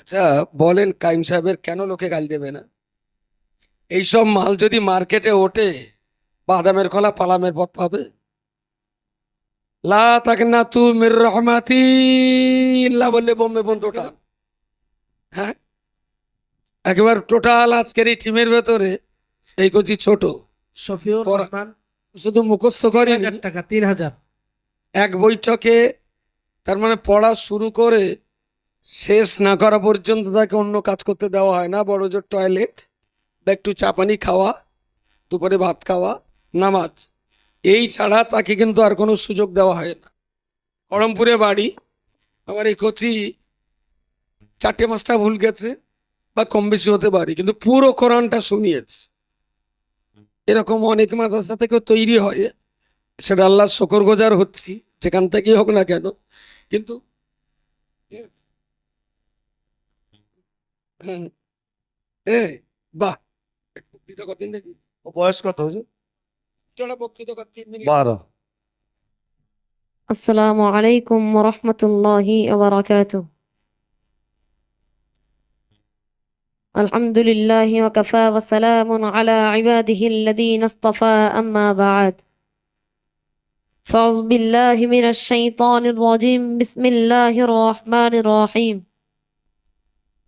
আচ্ছা, বলেন কাইম সাহেবের কেন লোকে গালি দেবে না? এইসব মাল যদি মার্কেটে ওঠে, বাদামের খোলা পালামের পথ পাবে। লা তাকনাতু মির রহমাতিল্লাহ বললে বোম্বে বন্ধ টোটাল। হ্যাঁ, একেবারে টোটাল আজকের এই টিমের ভেতরে এই কচি ছোট শফিউর পড়া- রহমান শুধু মুখস্থ করেনি 3,000 টাকা 3,000। এক বৈঠকে, তার মানে পড়া শুরু করে শেষ না করা পর্যন্ত তাকে অন্য কাজ করতে দেওয়া হয় না। বড় জোর টয়লেট বা একটু চা পানি খাওয়া, দুপুরে ভাত খাওয়া, নামাজ, এই ছাড়া তাকে কিন্তু আর কোনো সুযোগ দেওয়া হয় না। করমপুরে বাড়ি। আমার এই কচি 4টে 5টা ভুল গেছে বা কম বেশি হতে পারে, কিন্তু পুরো কোরআনটা শুনিয়েছে। এরকম অনেক মাদ্রাসা থেকে তৈরি হয়, সেটা আল্লাহ শুকরগুজার হচ্ছি যেখান থেকেই হোক না কেন। কিন্তু হ্যাঁ, বাহ, বক্তৃতা কতদিন দেখি, ও বয়স কত হয়েছে? বক্তৃতা কত 3 মিনিট। 12। السلام عليكم ورحمة الله وبركاته. الحمد لله وكفى وسلام على عباده الذين اصطفى أما بعد. فأعوذ بالله من الشيطان الرجيم. بسم الله الرحمن الرحيم.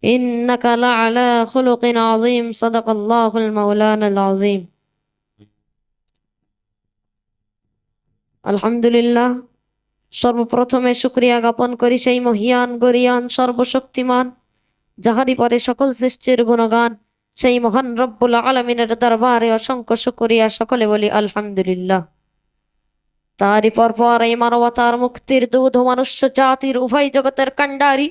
إنك لعلى خلق عظيم. صدق الله المولانا العظيم. الحمد لله. সর্বপ্রথমে শুকরিয়া জ্ঞাপন করি সেই মহিয়ান গরিয়ান সর্বশক্তিমান, যাহারই পরে সকল সৃষ্টির গুণগান, সেই মহান রব্বুল আলমিনের দরবারে অসংখ্য শুকরিয়া। সকলে বলি আলহামদুলিল্লাহ। তারই পরপর এই মানবতার মুক্তির দুধ মনুষ্য জাতির উভয় জগতের কাণ্ডারি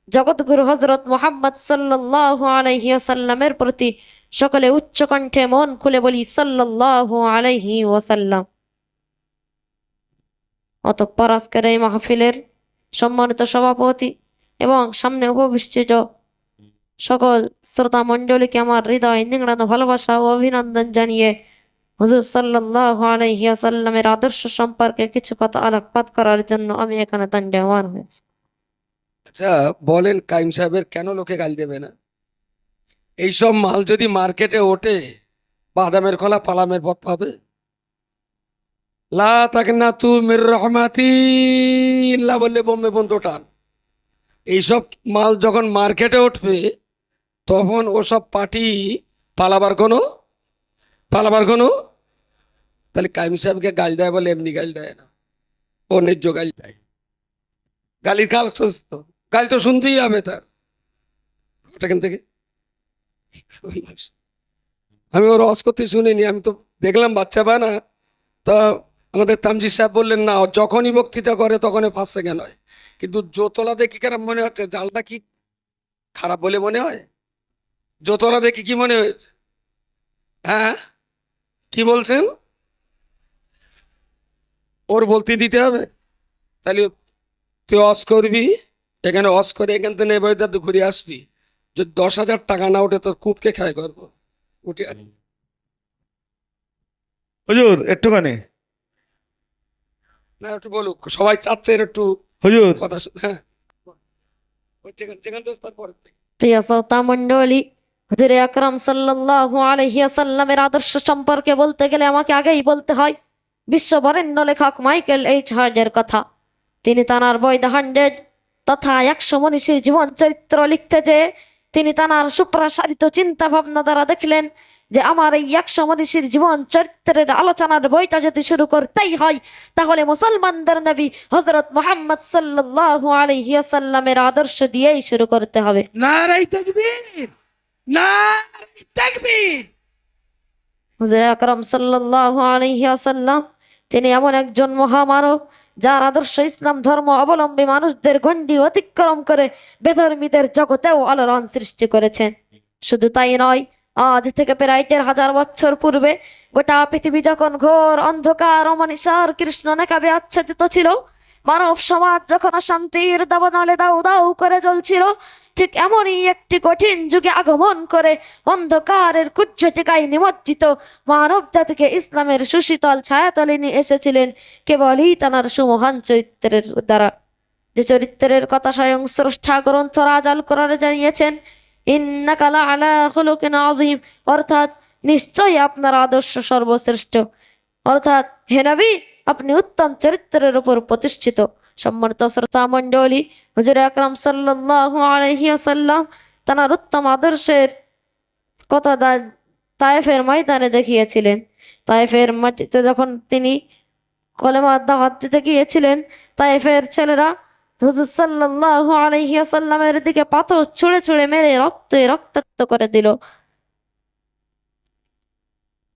জগৎগুরু হজরত মুহাম্মদ সাল্লাল্লাহু আলাইহি ওয়াসাল্লামের প্রতি সকলে উচ্চ কণ্ঠে মন খুলে বলি সাল্লাল্লাহু আলাইহি ওয়াসাল্লাম। অতঃপর আজকের এই মাহফিলের সম্মানিত সভাপতি এবং সামনে উপবিষ্ট সকল শ্রোতা মণ্ডলীকে আমার হৃদয় নিংড়ানো ভালোবাসা ও অভিনন্দন জানিয়ে হুজুর সাল্লাল্লাহু আলাইহি ওয়াসাল্লামের আদর্শ সম্পর্কে কিছু কথা আলোকপাত করার জন্য আমি এখানে দণ্ডায়মান হয়েছি। আচ্ছা, বলেন কাইম সাহেবের কেন লোকে গালি দেবে না? এইসব মাল যদি মার্কেটে ওঠে, বাদামের খোলা পালামের পথ পাবে। লা তাকনাতু মির রহমাতিল্লাহ বললে বোম্বে বন্ধ টোটাল। এইসব মাল যখন মার্কেটে উঠবে, তখন ওসব পার্টি পালাবার কোনো তাহলে কাইম সাহেবকে গাল দেয় বলে এমনি গাল দেয় না, ও ন্যায্য গাল দেয়। গালির কাল সুস্থ, গাল তো শুনতেই হবে তার। ওটা কেন থেকে আমি ওর রস করতে শুনিনি, আমি তো দেখলাম বাচ্চা পায় না। তা আমাদের তামজিদ সাহেব বললেন না, ও যখনই বক্তৃতা করে তখনই 5 সেকেন্ড হয়। কিন্তু জোতলা দেখি খারাপ মনে হচ্ছে, জালটা কি খারাপ বলে মনে হয়? জোতলা দেখি কি মনে হয়েছে? হ্যাঁ, কি বলছেন? ওর বলতে দিতে হবে। তাহলে তুই অস করবি, এখানে অস করে এখান থেকে নেবে ঘুরে আসবি। যদি 10,000 টাকা না ওঠে তোর কূপকে খায় করবো, উঠে আনি। হুজুর একটুখানি। না, একটু বলুক, সবাই চাচ্ছে এর একটু হুজুর কথা হ্যাঁ, যেখান থেকে তারপর প্রিয় শ্রোতা মণ্ডলী, হুজুরে আকরাম সাল্লাল্লাহু আলাইহি ওয়াসাল্লামের আদর্শ সম্পর্কে বলতে গেলে আমাকে আগেই বলতে হয় বিশ্ববরেণ্য লেখক মাইকেল এইচ হার্ডের কথা। তিনি তাঁর বই দ্য 100 তথা 100 মনীষীর জীবন চরিত্র লিখতে যেয়ে তিনি তাঁর সুপ্রসারিত চিন্তা ভাবনা দ্বারা দেখলেন যে আমার এই 100 মনীষীর জীবন চরিত্রের আলোচনার বইটা যদি শুরু করতেই হয়, তাহলে মুসলমানদের নবী হযরত মুহাম্মদ সাল্লাল্লাহু আলাইহি ওয়াসাল্লামের আদর্শ দিয়েই শুরু করতে হবে। নারায়ে তাকবীর, নারায়ে তাকবীর। হুজুর আকরাম সাল্লাল্লাহু আলাইহি ওয়াসাল্লাম তিনি এমন একজন মহামানব যার আদর্শ ইসলাম ধর্ম অবলম্বী মানুষদের গণ্ডি অতিক্রম করে বেধর্মীদের জগতেও আলোড়ন সৃষ্টি করেছেন। শুধু তাই নয়, আজ থেকে প্রায় 1,500 বছর পূর্বে গোটা পৃথিবী যখন ঘোর অন্ধকার অমানিসার কৃষ্ণ নেকাবে আচ্ছাদিত ছিল, মানব সমাজ যখন অশান্তির দাবানলে দাউ দাউ করে জ্বলছিল, ঠিক এমনই একটি কঠিন যুগে আগমন করে অন্ধকারের কুজ্ঝটিকায় নিমজ্জিত মানব জাতিকে ইসলামের সুশীতল ছায়াতলে নিয়ে এসেছিলেন কেবলই তাঁর সুমহান চরিত্রের দ্বারা। যে চরিত্রের কথা স্বয়ং স্রষ্টা গ্রন্থ রাজ আল কোরআনে জানিয়েছেন, ইন্নাকা লাআলা খুলুকিন আযীম, অর্থাৎ নিশ্চয়ই আপনার আদর্শ সর্বশ্রেষ্ঠ, অর্থাৎ হে নবী আপনি উত্তম চরিত্রের উপর প্রতিষ্ঠিত। সম্মানিত শ্রোতা মণ্ডলী, হুজুর আকরাম সাল্লাল্লাহু আলাইহি ওয়াসাল্লাম তার উত্তম আদর্শের কথা তায়েফের ময়দানে দেখিয়েছিলেন। তায়েফের মাটিতে যখন তিনি কলেমার দাওয়াত দিতে গিয়েছিলেন, তায়েফের ছেলেরা হুজুর সাল্লাল্লাহু আলাইহি ওয়াসাল্লামের দিকে পাথর ছুঁড়ে ছুঁড়ে মেরে রক্তাক্ত করে দিল।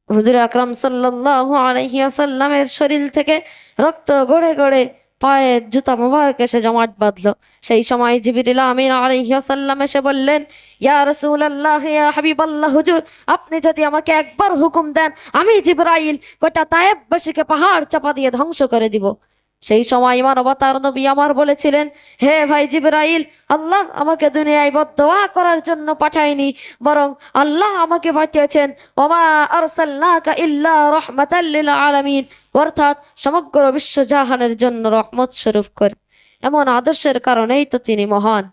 হুজুর আকরাম সাল্লাল্লাহু আলাইহি ওয়াসাল্লামের শরীর থেকে রক্ত গড়ে গড়ে পায়ে জুতা মোবারক এসে জমাট বাঁধলো। সেই সময় জিবরিল আমিন আলাইহি ওয়াসাল্লাম এসে বললেন, ইয়া রাসূলুল্লাহ, ইয়া হাবিবাল্লাহ, হুজুর আপনি যদি আমাকে একবার হুকুম দেন, আমি জিবরাইল গোটা তায়েফবাসীকে পাহাড় চাপা দিয়ে ধ্বংস করে দিব। সেই সময় মানবতার নবী আমার বলেছিলেন, হে ভাই জিবরাইল, আল্লাহ আমাকে দুনিয়ায় বদদোয়া করার জন্য পাঠায়নি, বরং আল্লাহ আমাকে পাঠিয়েছেন ওমা আরসালনাকা ইল্লা রাহমাতাল লিল আলামিন, অর্থাৎ সমগ্র বিশ্বজাহানের জন্য রহমত স্বরূপ করে। এমন আদর্শের কারণেই তো তিনি মহান।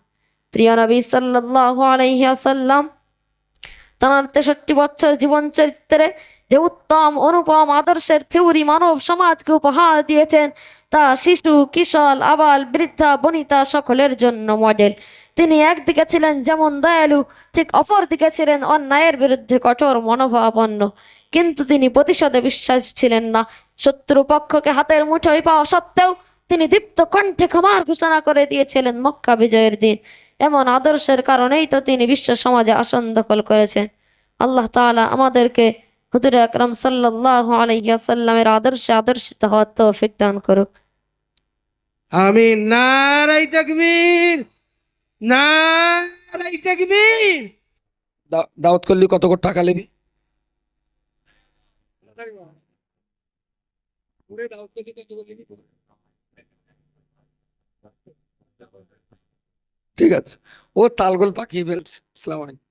প্রিয় নবী সাল্লাল্লাহু আলাইহি ওয়াসাল্লাম তাঁর 63 বছর জীবন চরিত্রে যে উত্তম অনুপম আদর্শের থিওরি মানব সমাজকে উপহার দিয়েছেন, তা শিশু, কিশোর, আবাল, বৃদ্ধা, বনিতা সকলের জন্য মডেল। তিনি একদিকে ছিলেন যেমন দয়ালু, ঠিক অপর দিকে ছিলেন অন্যায়ের বিরুদ্ধে কঠোর মনোভাবাপন্ন। কিন্তু তিনি প্রতিশোধে বিশ্বাস ছিলেন না। শত্রুপক্ষকে হাতের মুঠোয় পাওয়া সত্ত্বেও তিনি দীপ্ত কণ্ঠে ক্ষমার ঘোষণা করে দিয়েছিলেন মক্কা বিজয়ের দিন। এমন আদর্শের কারণেই তো তিনি বিশ্ব সমাজে আসন দখল করেছেন। আল্লাহ তাআলা আমাদেরকে হুজুর আকরাম সাল্লাল্লাহু আলাইহি ওয়াসাল্লামের আদর্শে আদর্শিত হওয়ার তৌফিক দান করুক। আমিন। নারায়ে তাকবীর, নারায়ে তাকবীর। দাওয়াত করলি কত করে টাকা নেবি? ঠিক আছে, ও তালগোল পাকিয়ে ফেলছে। আসসালামু আলাইকুম।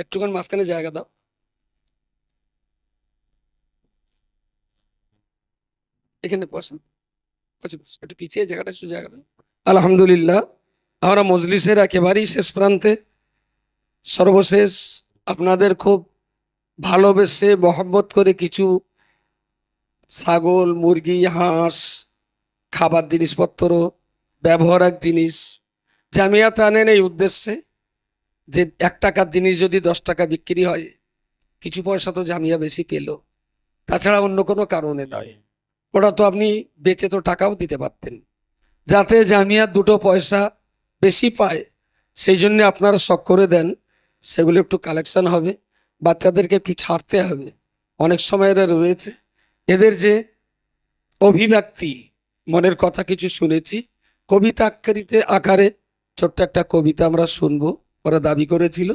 একটুখানি মাঝখানে জায়গা দাও। এখানে বসেন, একটু পিছিয়ে জায়গাটা, একটু জায়গাটা। আলহামদুলিল্লাহ, আমরা মজলিসের একেবারেই শেষ প্রান্তে, সর্বশেষ আপনাদের খুব ভালোবেসে মহব্বত করে কিছু ছাগল, মুরগি, হাঁস, খাবার জিনিসপত্র, ব্যবহারিক জিনিস জামিয়াত আনেন এই উদ্দেশ্যে যে 1 টাকার জিনিস যদি 10 টাকা বিক্রি হয়, কিছু পয়সা তো জামিয়া বেশি পেল, তাছাড়া অন্য কোনো কারণে নয়। ওটা তো আপনি বেচে তো টাকাও দিতে পারতেন। যাতে জামিয়া 2 পয়সা বেশি পায়, সেই জন্য আপনারা শখ করে দেন। সেগুলো একটু কালেকশন হবে, বাচ্চাদেরকে একটু ছাড়তে হবে। অনেক সময় এরা রয়েছে, এদের যে অভিব্যক্তি, মনের কথা কিছু শুনেছি, কবিতা আকারে ছোট্ট একটা কবিতা আমরা শুনবো, ওরা দাবি করেছিল।